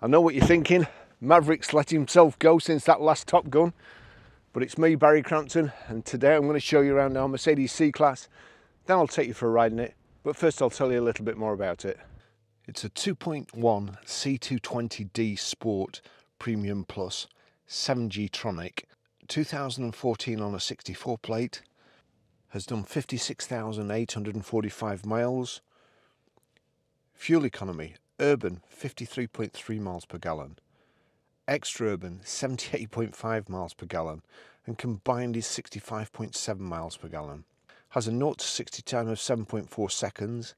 I know what you're thinking, Maverick's let himself go since that last Top Gun, but it's me, Barry Crampton, and today I'm going to show you around our Mercedes C-Class, then I'll take you for a ride in it, but first I'll tell you a little bit more about it. It's a 2.1 C220d Sport Premium Plus 7G Tronic, 2014 on a 64 plate, has done 56,845 miles, fuel economy, urban 53.3 miles per gallon, extra urban 78.5 miles per gallon, and combined is 65.7 miles per gallon. Has a 0 to 60 time of 7.4 seconds,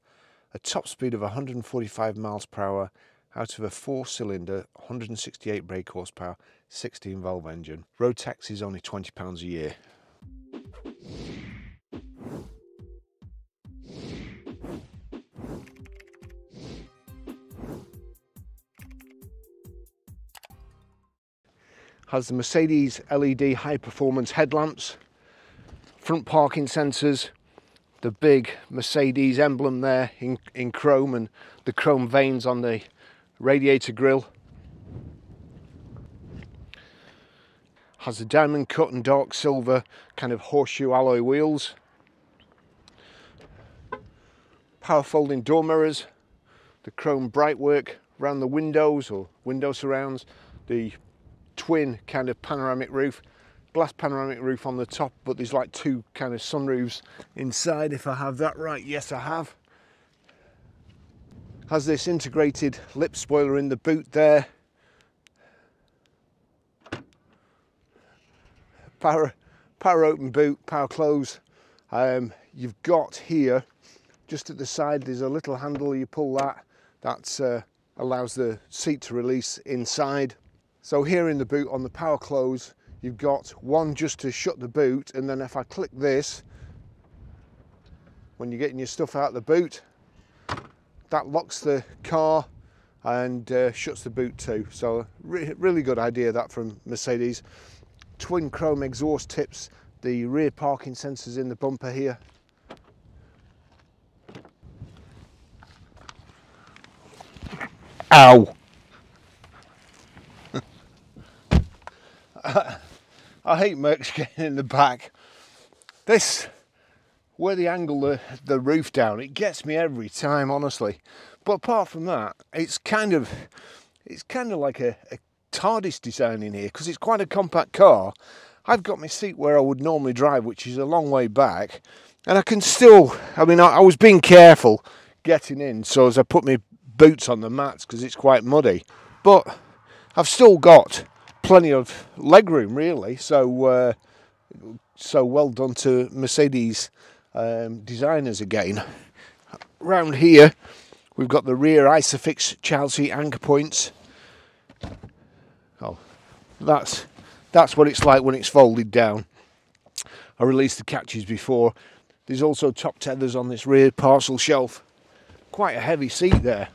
a top speed of 145 miles per hour out of a 4-cylinder 168 brake horsepower 16 valve engine. Road tax is only £20 a year. Has the Mercedes LED high performance headlamps, front parking sensors, the big Mercedes emblem there in chrome and the chrome veins on the radiator grille. Has the diamond cut and dark silver kind of horseshoe alloy wheels. Power folding door mirrors, the chrome brightwork around the windows or window surrounds, the twin kind of panoramic roof, glass panoramic roof on the top, but there's like two kind of sunroofs inside, if I have that right. Yes, I have. Has this integrated lip spoiler in the boot there. Power open boot, power close. You've got here, just at the side, there's a little handle. You pull that allows the seat to release inside. So here in the boot on the power close, you've got one just to shut the boot, and then if I click this, when you're getting your stuff out of the boot, that locks the car and shuts the boot too. So really good idea that from Mercedes. Twin chrome exhaust tips, the rear parking sensors in the bumper here. Ow! I hate Mercs getting in the back. This, where they angle the roof down, it gets me every time, honestly. But apart from that, it's kind of like a TARDIS design in here, because it's quite a compact car. I've got my seat where I would normally drive, which is a long way back, and I can still, I mean, I was being careful getting in, so as I put my boots on the mats because it's quite muddy, but I've still got plenty of legroom, really. So well done to Mercedes designers again. Round here we've got the rear Isofix child seat anchor points. Oh, that's what it's like when it's folded down. I released the catches before. There's also top tethers on this rear parcel shelf. Quite a heavy seat there,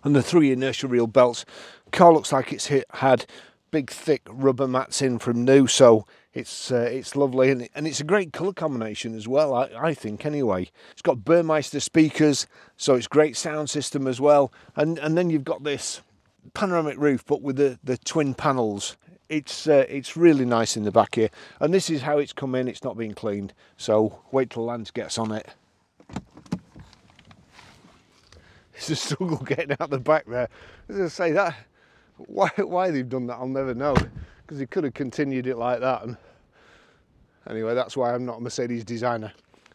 and the 3 inertial reel belts. Car looks like it's had big thick rubber mats in from new, so it's lovely, and it's a great colour combination as well, I think anyway. It's got Burmeister speakers, so it's great sound system as well, and then you've got this panoramic roof but with the twin panels. It's really nice in the back here, and this is how it's come in. It's not been cleaned, so wait till Lance gets on it. It's a struggle getting out the back there. As I say, that why they've done that I'll never know, because they could have continued it like that. And anyway, that's why I'm not a Mercedes designer.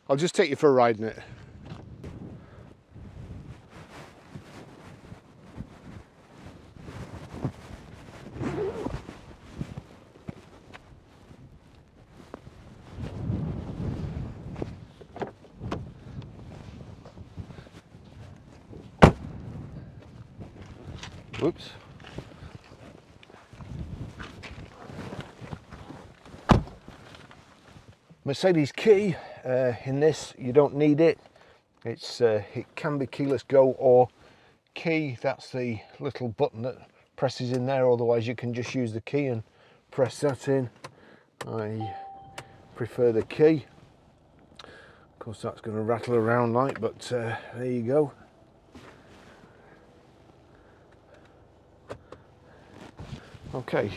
I'll just take you for a ride in it. Whoops. Mercedes key, in this you don't need it. It can be keyless go or key. That's the little button that presses in there, otherwise you can just use the key and press that in. I prefer the key. Of course that's going to rattle around like, but there you go. Okay,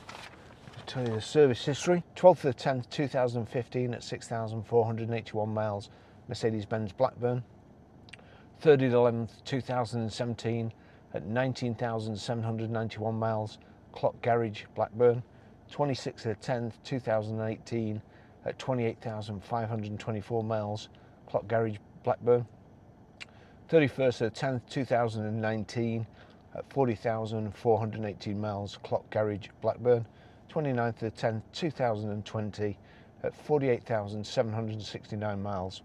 I'll tell you the service history. 12th of the 10th 2015 at 6,481 miles, Mercedes-Benz Blackburn. 3rd of the 11th 2017 at 19,791 miles, Clock Garage Blackburn. 26th of the 10th 2018 at 28,524 miles, Clock Garage Blackburn. 31st of the 10th 2019 at 40,418 miles, Clock Garage Blackburn. 29th of the 10th 2020 at 48,769 miles,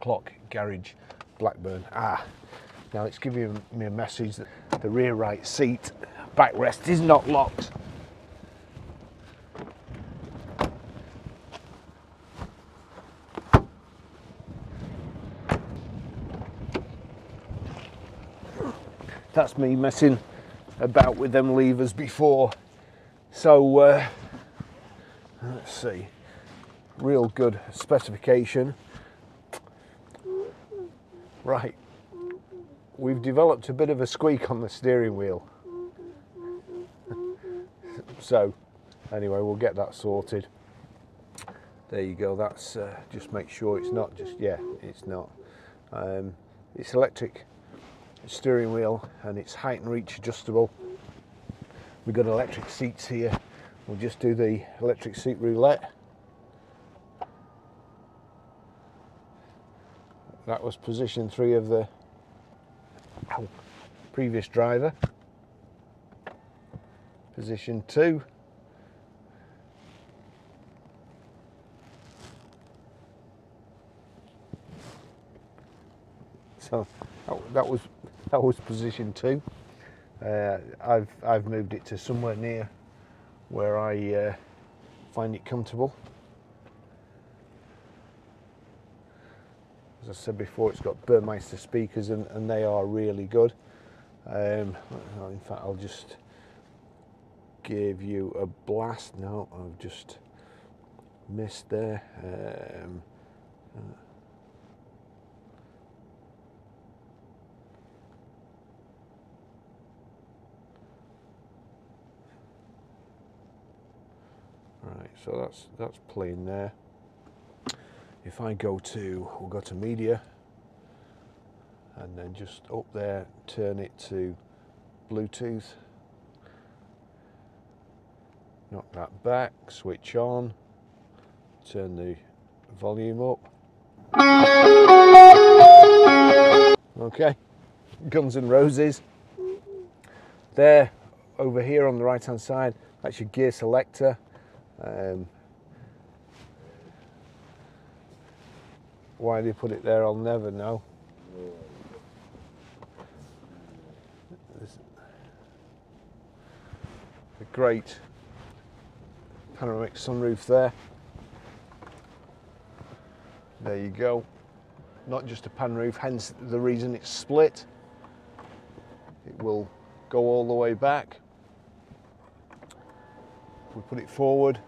Clock Garage Blackburn. Now it's giving me a message that the rear right seat backrest is not locked. That's me messing about with them levers before. So let's see, real good specification. Right, we've developed a bit of a squeak on the steering wheel. So anyway, we'll get that sorted. There you go, that's just make sure it's not just, yeah, it's not. It's electric steering wheel and it's height and reach adjustable. We've got electric seats here. We'll just do the electric seat roulette. That was position 3 of the previous driver. Position 2. So that was position 2. I've moved it to somewhere near where I find it comfortable. As I said before, it's got Burmeister speakers and they are really good. In fact, I'll just give you a blast. No, I've just missed there. Right, so that's playing there. If I go to, we'll go to media, and then just up there, turn it to Bluetooth. Knock that back, switch on, turn the volume up. Okay, Guns N' Roses. There, over here on the right hand side, that's your gear selector. Why they put it there, I'll never know. There's a great panoramic sunroof there. There you go. Not just a pan roof, hence the reason it's split. It will go all the way back. We put it forward.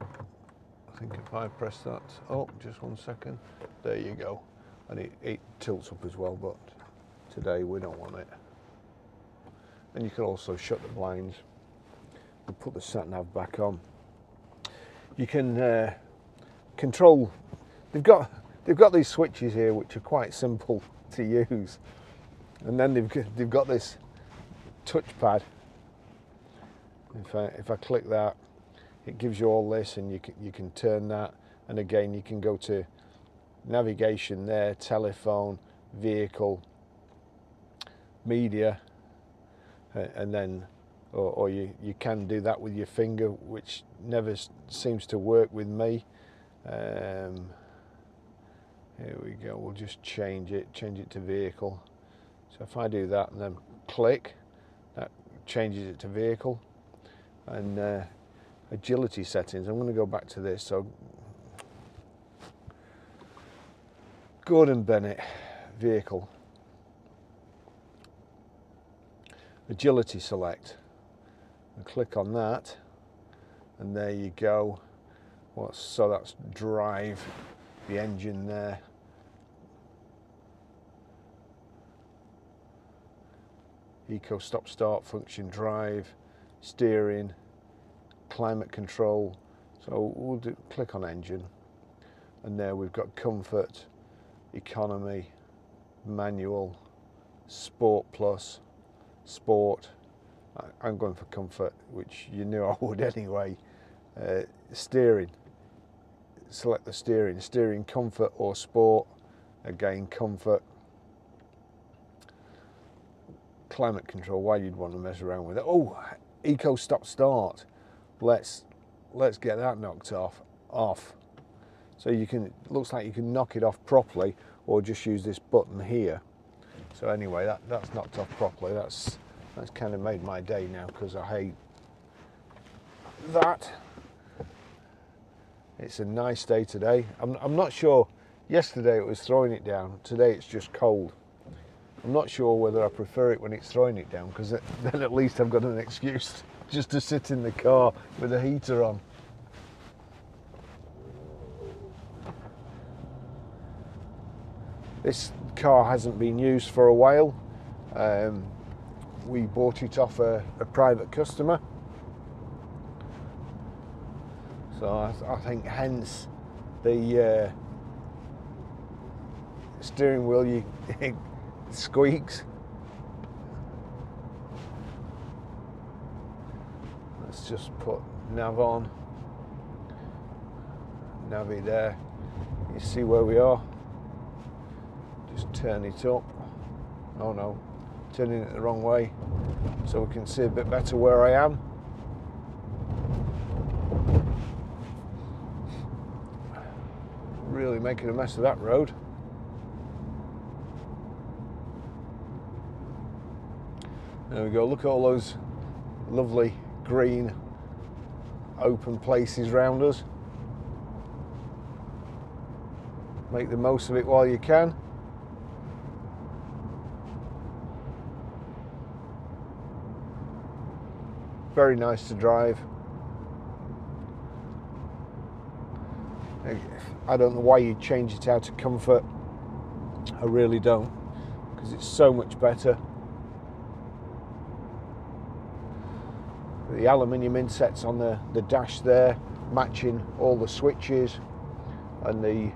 I think if I press that, oh, just 1 second. There you go. And it tilts up as well, but today we don't want it. And you can also shut the blinds and put the sat nav back on. You can control. They've got these switches here which are quite simple to use, and then they've got this touchpad. If I click that, it gives you all this, and you can turn that, and again you can go to navigation there, telephone, vehicle, media, and then or you can do that with your finger, which never seems to work with me. Here we go, we'll just change it to vehicle. So if I do that and then click, that changes it to vehicle. And agility settings, I'm going to go back to this. So Gordon Bennett, vehicle, agility select, and click on that, and there you go. So that's drive, the engine there, eco stop start, function drive, steering, climate control. So we'll click on engine, and there we've got comfort, economy, manual, sport plus, sport. I'm going for comfort, which you knew I would anyway. Steering, select the steering comfort or sport, again comfort. Climate control, why you'd want to mess around with it. Oh, eco stop start, let's get that knocked off. So you can, it looks like you can knock it off properly or just use this button here. So anyway, that's knocked off properly. That's kind of made my day now, because I hate that. It's a nice day today. I'm not sure, yesterday it was throwing it down, today it's just cold. I'm not sure whether I prefer it when it's throwing it down, because then at least I've got an excuse just to sit in the car with the heater on. This car hasn't been used for a while. We bought it off a private customer. So I think hence the steering wheel it squeaks. Let's just put nav on. Navy there. You see where we are. Just turn it up. Oh no, turning it the wrong way, so we can see a bit better where I am. Really making a mess of that road. There we go, look at all those lovely green open places around us. Make the most of it while you can. Very nice to drive. I don't know why you'd change it out of comfort. I really don't, because it's so much better. The aluminium insets on the dash there, matching all the switches and the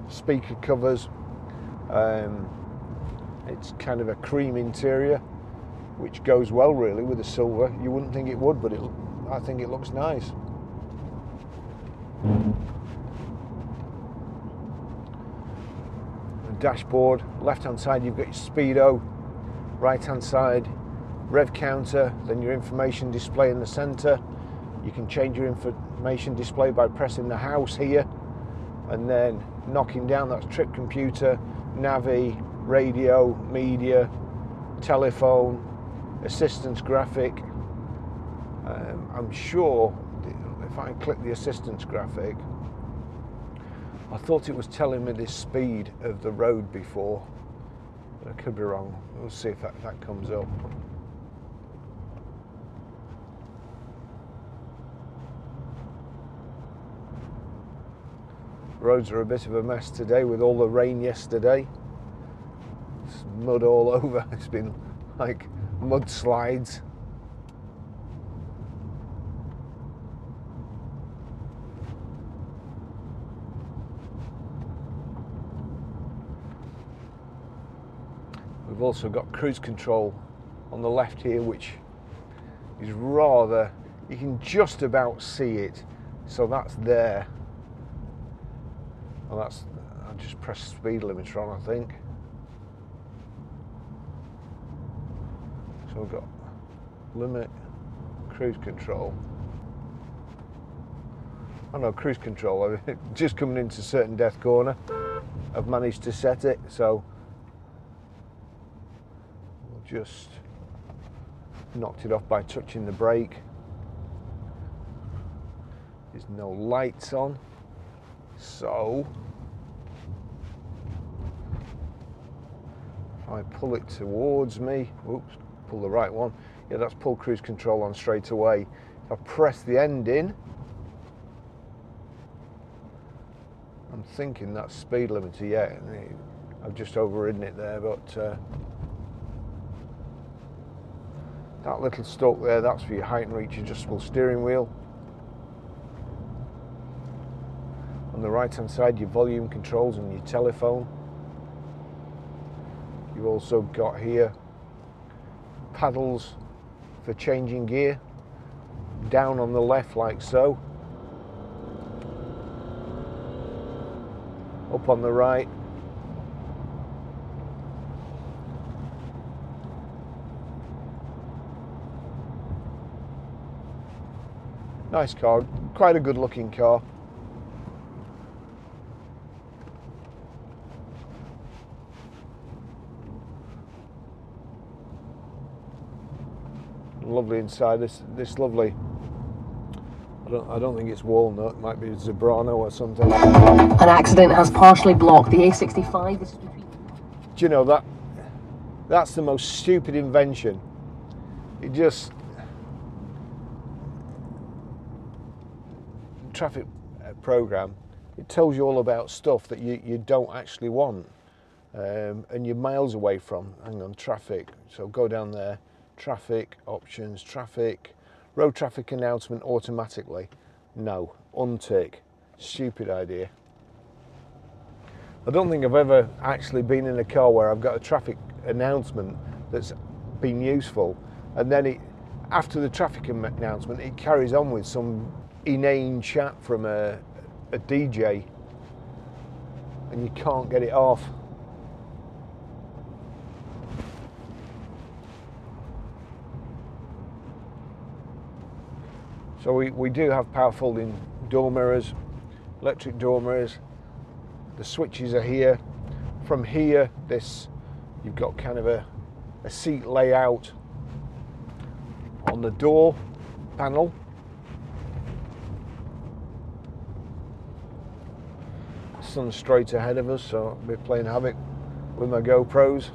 speaker covers. It's kind of a cream interior, which goes well really with the silver. You wouldn't think it would, but I think it looks nice. The dashboard, left hand side you've got your speedo, right hand side rev counter, then your information display in the center. You can change your information display by pressing the house here, and then knocking down, that's trip computer, navi, radio, media, telephone, assistance graphic. I'm sure if I click the assistance graphic, I thought it was telling me the speed of the road before, but I could be wrong. We'll see if that comes up. Roads are a bit of a mess today with all the rain yesterday. It's mud all over. It's been like mudslides. We've also got cruise control on the left here, which is rather, you can just about see it. So that's there. Well, I'll just press speed limiter on, I think. So we've got limit, cruise control. Oh no, cruise control, just coming into certain death corner, I've managed to set it, so we'll just knocked it off by touching the brake. There's no lights on, so if I pull it towards me, oops, pull the right one, yeah, that's pull cruise control on straight away. If I press the end in, I'm thinking that's speed limiter, yeah, I've just overridden it there, but That little stalk there, that's for your height and reach adjustable steering wheel. On the right hand side, your volume controls and your telephone. You've also got here paddles for changing gear, down on the left like so, up on the right. Nice car, quite a good looking car. Lovely inside. This lovely. I don't think it's walnut. It might be zebrano or something. An accident has partially blocked the A65. This is between... Do you know that's the most stupid invention. It just traffic program. It tells you all about stuff that you don't actually want, and you're miles away from. Hang on, traffic. So go down there. Traffic options, traffic, road traffic announcement automatically. No, untick. Stupid idea. I don't think I've ever actually been in a car where I've got a traffic announcement that's been useful, and then after the traffic announcement it carries on with some inane chat from a DJ, and you can't get it off. So we do have power folding door mirrors, electric door mirrors. The switches are here. From here, you've got kind of a seat layout on the door panel. The sun's straight ahead of us, so I'll be playing havoc with my GoPros.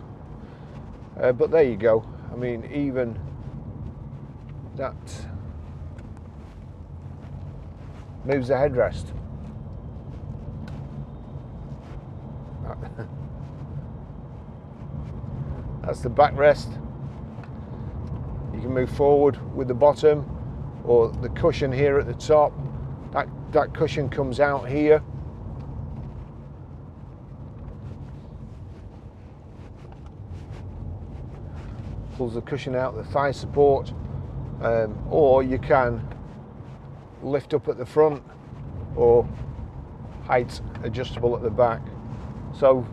But there you go. I mean, even that moves the headrest. That's the backrest. You can move forward with the bottom, or the cushion here at the top. That cushion comes out here. Pulls the cushion out, the thigh support, or you can lift up at the front, or height adjustable at the back. So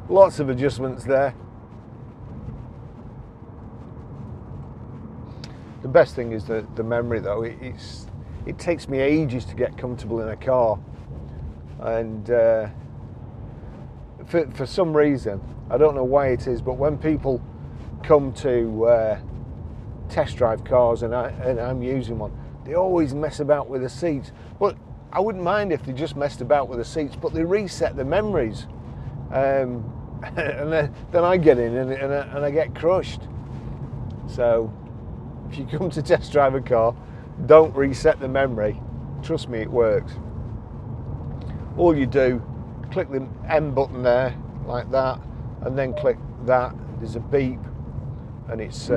lots of adjustments there. The best thing is the memory though. It takes me ages to get comfortable in a car, and for some reason, I don't know why it is, but when people come to test drive cars and I'm using one, they always mess about with the seats. But I wouldn't mind if they just messed about with the seats, but they reset the memories, and then I get in and I get crushed. So if you come to test drive a car, don't reset the memory. Trust me, it works. All you do, click the M button there like that, and then click that. There's a beep, and it's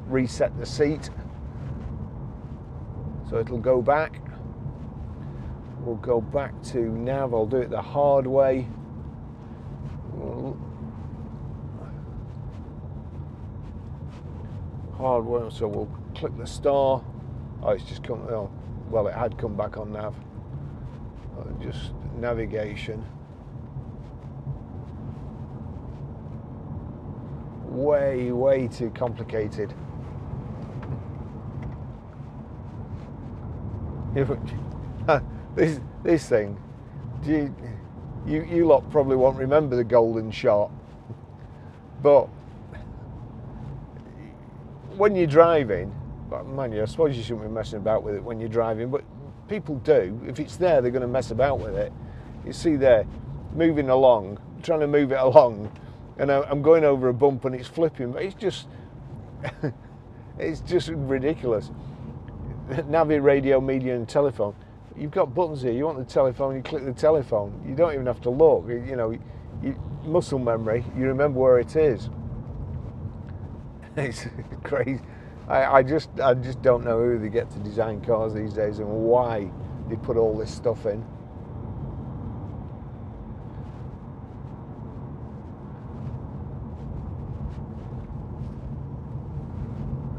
reset the seat, so it'll go back. We'll go back to nav. I'll do it the hard way. Hard way, so we'll click the star. Oh, it's just come. Oh, well, it had come back on nav. Just navigation. Way too complicated. This thing, you lot probably won't remember the golden shot, but when you're driving, mind you, I suppose you shouldn't be messing about with it when you're driving, but people do. If it's there, they're going to mess about with it. You see there, moving along, trying to move it along, and I'm going over a bump and it's flipping, but it's just it's just ridiculous. Navi, radio, media and telephone. You've got buttons here. You want the telephone, you click the telephone. You don't even have to look. You know, muscle memory, you remember where it is. It's crazy. I just don't know who they get to design cars these days and why they put all this stuff in.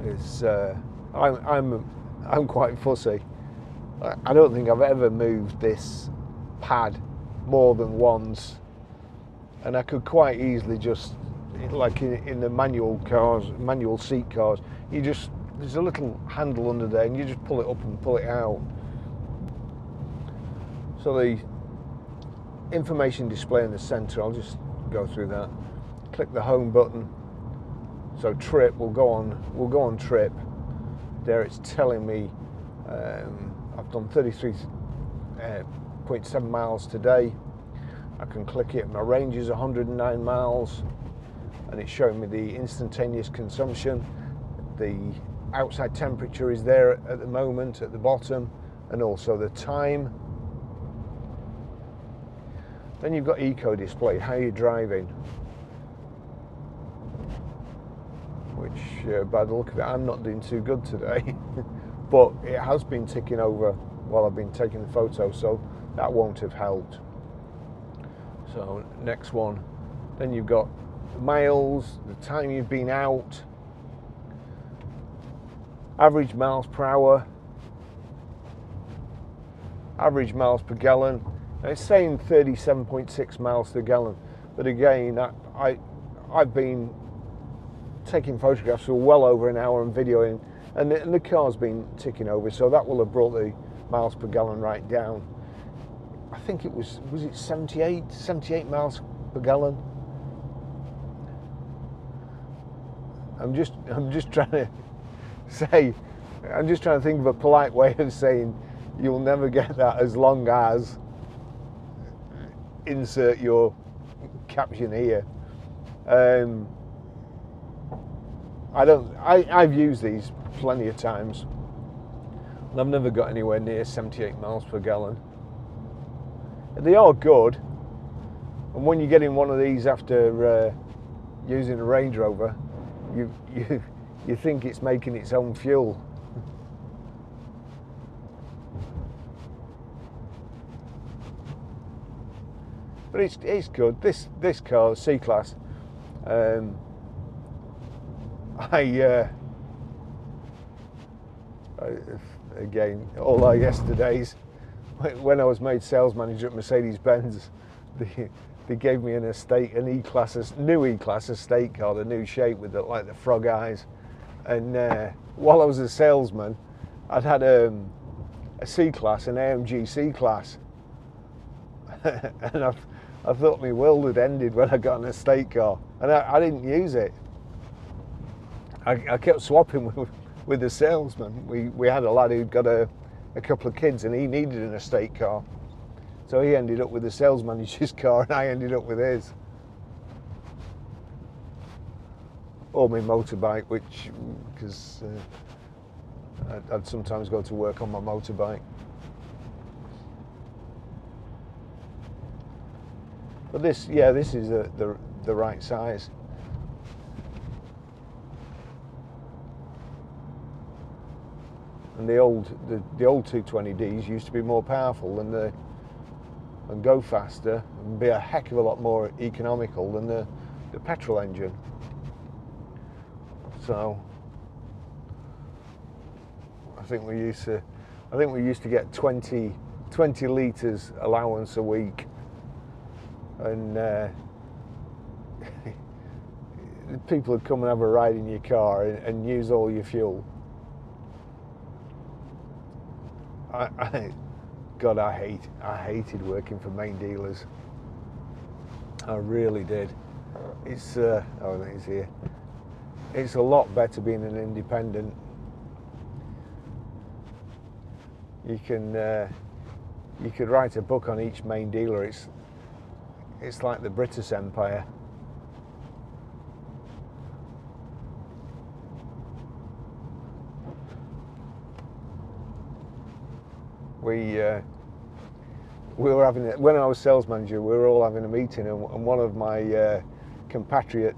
It's I'm quite fussy. I don't think I've ever moved this pad more than once, and I could quite easily just, like in the manual cars, manual seat cars, there's a little handle under there and you just pull it up and pull it out. So the information display in the center, I'll just go through that. Click the home button. So trip, we'll go on trip. There it's telling me I've done 33.7 miles today. I can click it, my range is 109 miles, and it's showing me the instantaneous consumption. The outside temperature is there at the moment at the bottom, and also the time. Then you've got eco display, how you're driving, which by the look of it, I'm not doing too good today. But it has been ticking over while I've been taking the photo, so that won't have helped. So next one, then you've got the miles, the time you've been out, average miles per hour, average miles per gallon. Now it's saying 37.6 miles per gallon, but again, I've been taking photographs for well over an hour and videoing, and the car's been ticking over, so that will have brought the miles per gallon right down. I think it was it 78 miles per gallon? I'm just trying to say, I'm just trying to think of a polite way of saying you'll never get that as long as insert your caption here. I've used these plenty of times and I've never got anywhere near 78 miles per gallon. They are good, and when you get in one of these after using a Range Rover, you think it's making its own fuel. But it's good. This car, C-Class, again, all our yesterdays, when I was made sales manager at Mercedes-Benz, they gave me an E-Class, new E-Class estate car, the new shape with the frog eyes. And while I was a salesman, I'd had a C-Class, an AMG C-Class, and I thought my world had ended when I got an estate car, and I didn't use it. I kept swapping with the salesman. We had a lad who'd got a couple of kids and he needed an estate car, so he ended up with the sales manager's car and I ended up with his, or my motorbike, because I'd sometimes go to work on my motorbike. But this is the right size. And the old C220ds used to be more powerful and go faster and be a heck of a lot more economical than the petrol engine. So I think we used to get 20 litres allowance a week, and people would come and have a ride in your car and use all your fuel. God, I hated working for main dealers. I really did. It's oh, it's here. It's a lot better being an independent. You could write a book on each main dealer. It's like the British Empire. We were having, when I was sales manager, we were all having a meeting, and one of my compatriot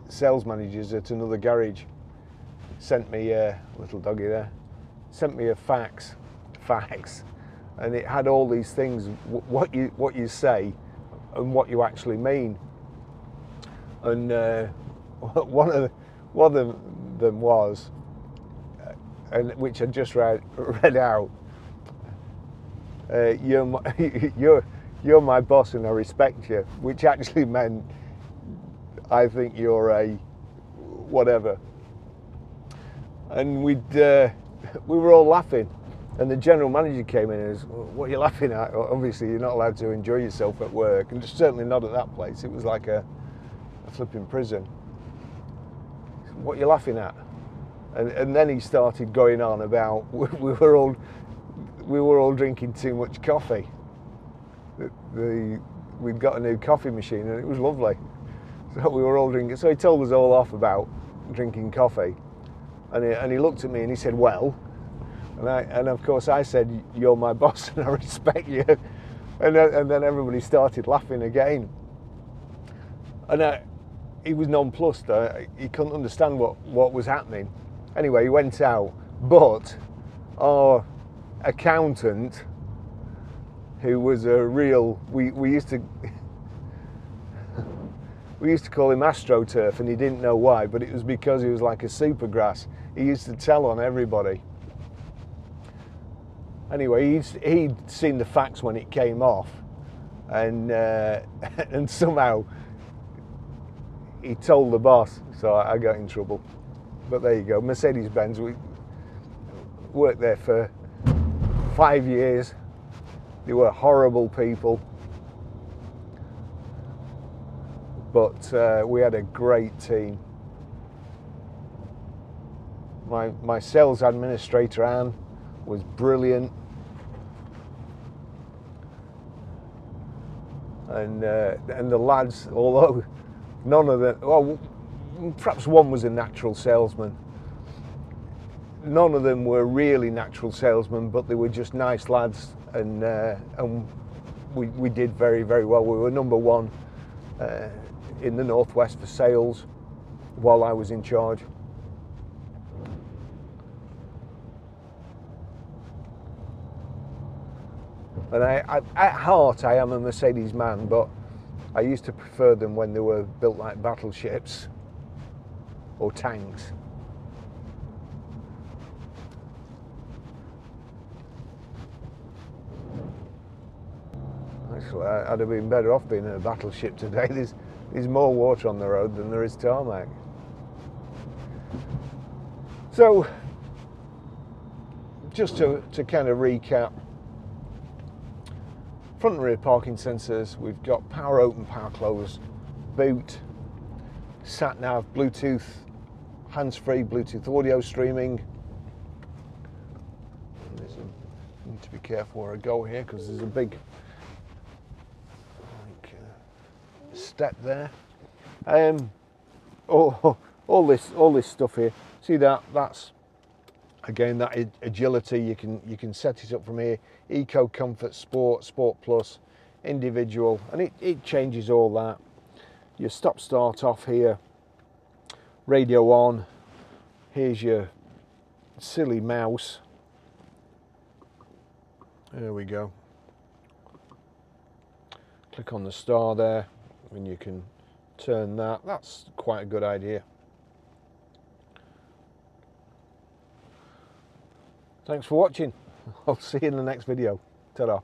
sales managers at another garage sent me a little doggy there, sent me a fax, and it had all these things, what you say and what you actually mean. And one of them was, and which I just read out. You're my boss and I respect you, which actually meant I think you're a whatever. And we were all laughing, and the general manager came in and said, "What are you laughing at? Obviously you're not allowed to enjoy yourself at work," and certainly not at that place. It was like a flipping prison. "What are you laughing at?" And then he started going on about we were all drinking too much coffee. We'd got a new coffee machine and it was lovely. So we were all drinking. So he told us all off about drinking coffee, and he looked at me and he said, "Well," and of course I said, "You're my boss and I respect you," and then everybody started laughing again. And he was nonplussed. He couldn't understand what was happening. Anyway, he went out, but our accountant, who was a real, we used to call him AstroTurf, and he didn't know why, but it was because he was like a supergrass. He used to tell on everybody. Anyway, he'd seen the fax when it came off, and and somehow he told the boss, so I got in trouble. But there you go, Mercedes-Benz. We worked there for 5 years. They were horrible people, but we had a great team. My sales administrator, Anne, was brilliant, and the lads, although none of them, well, perhaps one was a natural salesman. None of them were really natural salesmen, but they were just nice lads, and we did very, very well. We were #1 in the Northwest for sales while I was in charge. And at heart, I am a Mercedes man, but I used to prefer them when they were built like battleships or tanks. Actually, I'd have been better off being in a battleship today. There's more water on the road than there is tarmac. So, just to kind of recap, front and rear parking sensors, we've got power open, power close, boot, sat nav, Bluetooth, hands-free, Bluetooth audio streaming. I need to be careful where I go here because there's a big step there. All this stuff here. See that's again that agility. You can set it up from here. Eco, Comfort, Sport, Sport Plus, Individual, and it changes all that. Your stop start off here. Radio on. Here's your silly mouse. There we go. Click on the star there, and you can turn that. That's quite a good idea. Thanks for watching. I'll see you in the next video. Ta-da.